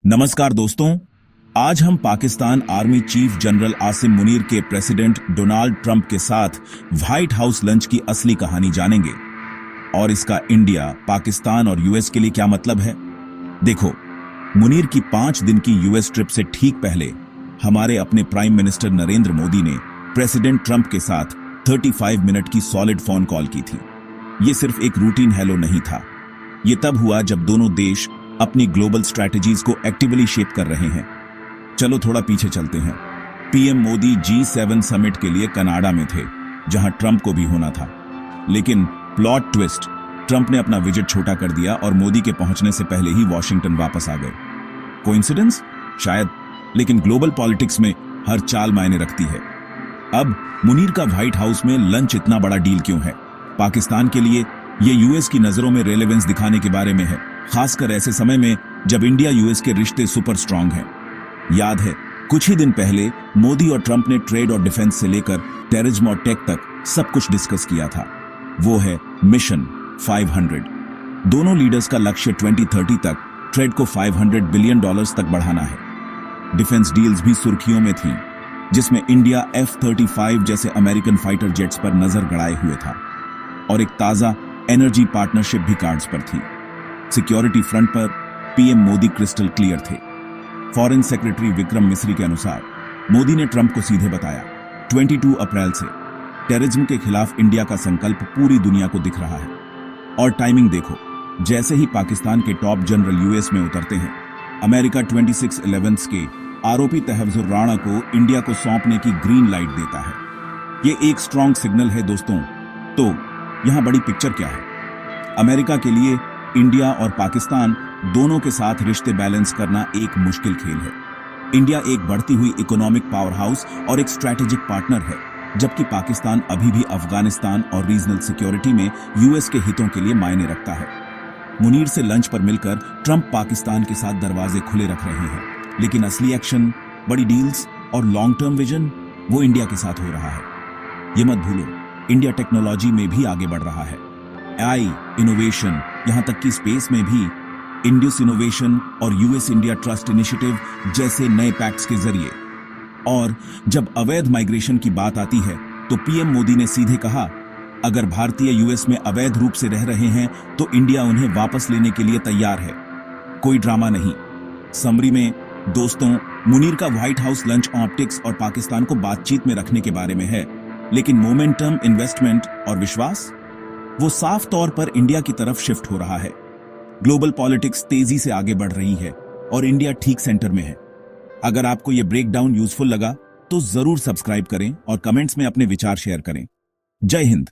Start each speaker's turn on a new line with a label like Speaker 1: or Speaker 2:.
Speaker 1: नमस्कार दोस्तों, आज हम Pakistan army chief general Asim Munir के प्रेसिडेंट डोनाल्ड ट्रंप के साथ व्हाइट हाउस लंच की असली कहानी जानेंगे और इसका इंडिया, पाकिस्तान और यूएस के लिए क्या मतलब है। देखो, मुनीर की 5 दिन की यूएस ट्रिप से ठीक पहले हमारे अपने प्राइम मिनिस्टर नरेंद्र मोदी ने प्रेसिडेंट ट्रंप के साथ 35 मिनट की सॉलिड फोन कॉल की थी। ये सिर्फ एक रूटीन हेलो नहीं था, ये तब हुआ जब दोनों देश अपनी ग्लोबल स्ट्रैटेजीज को एक्टिवली शेप कर रहे हैं। चलो थोड़ा पीछे चलते हैं। पीएम मोदी G7 समिट के लिए कनाडा में थे, जहां ट्रंप को भी होना था। लेकिन प्लॉट ट्विस्ट, ट्रंप ने अपना विजिट छोटा कर दिया और मोदी के पहुंचने से पहले ही वॉशिंगटन वापस आ गए। कोइंसिडेंस? शायद, लेकिन ग्लोबल पॉलिटिक्स में हर चाल मायने रखती है। अब मुनीर का व्हाइट हाउस में लंच इतना बड़ा डील क्यों है? पाकिस्तान के लिए ये यूएस की नजरों में रेलेवेंस दिखाने के बारे में है, खासकर ऐसे समय में जब इंडिया यूएस के रिश्ते सुपर स्ट्रांग हैं। याद है, कुछ ही दिन पहले मोदी और ट्रंप ने ट्रेड और डिफेंस से लेकर टेररिज्म और टेक तक सब कुछ डिस्कस किया था। वो है मिशन 500। दोनों लीडर्स का लक्ष्य 2030 तक ट्रेड को $500 बिलियन तक बढ़ाना है। डिफेंस डील्स भी सुर्खियों में थी, जिसमें इंडिया F-35 जैसे अमेरिकन फाइटर जेट्स पर नजर गड़ाए हुए था, और एक ताजा एनर्जी पार्टनरशिप भी कार्ड्स पर थी। सिक्योरिटी फ्रंट पर पीएम मोदी क्रिस्टल क्लियर थे। फॉरेन सेक्रेटरी विक्रम मिस्री के अनुसार मोदी ने ट्रंप को सीधे बताया, 22 अप्रैल से टेररिज्म के खिलाफ इंडिया का संकल्प पूरी दुनिया को दिख रहा है। और टाइमिंग देखो, जैसे ही पाकिस्तान के टॉप जनरल यूएस में उतरते हैं, अमेरिका 26/11 के आरोपी तहफ्जुर राणा को इंडिया को सौंपने की ग्रीन लाइट देता है। ये एक स्ट्रॉन्ग सिग्नल है दोस्तों। तो यहां बड़ी पिक्चर क्या है? अमेरिका के लिए इंडिया और पाकिस्तान दोनों के साथ रिश्ते बैलेंस करना एक मुश्किल खेल है। इंडिया एक बढ़ती हुई इकोनॉमिक पावर हाउस और एक स्ट्रैटेजिक पार्टनर है, जबकि पाकिस्तान अभी भी अफगानिस्तान और रीजनल सिक्योरिटी में यूएस के हितों के लिए मायने रखता है। मुनीर से लंच पर मिलकर ट्रंप पाकिस्तान के साथ दरवाजे खुले रख रहे हैं, लेकिन असली एक्शन, बड़ी डील्स और लॉन्ग टर्म विजन वो इंडिया के साथ हो रहा है। ये मत भूलो, इंडिया टेक्नोलॉजी में भी आगे बढ़ रहा है। AI, इनोवेशन, यहां तक कि स्पेस में भी इंडस इनोवेशन और यूएस इंडिया ट्रस्ट इनिशिएटिव जैसे नए पैक्ट्स के जरिए। और जब अवैध माइग्रेशन की बात आती है तो पीएम मोदी ने सीधे कहा, अगर भारतीय यूएस में अवैध रूप से रह रहे हैं तो इंडिया उन्हें वापस लेने के लिए तैयार है। कोई ड्रामा नहीं। समरी में दोस्तों, मुनीर का व्हाइट हाउस लंच ऑप्टिक्स और पाकिस्तान को बातचीत में रखने के बारे में है, लेकिन मोमेंटम, इन्वेस्टमेंट और विश्वास, वो साफ तौर पर इंडिया की तरफ शिफ्ट हो रहा है। ग्लोबल पॉलिटिक्स तेजी से आगे बढ़ रही है और इंडिया ठीक सेंटर में है। अगर आपको यह ब्रेकडाउन यूजफुल लगा तो जरूर सब्सक्राइब करें और कमेंट्स में अपने विचार शेयर करें। जय हिंद।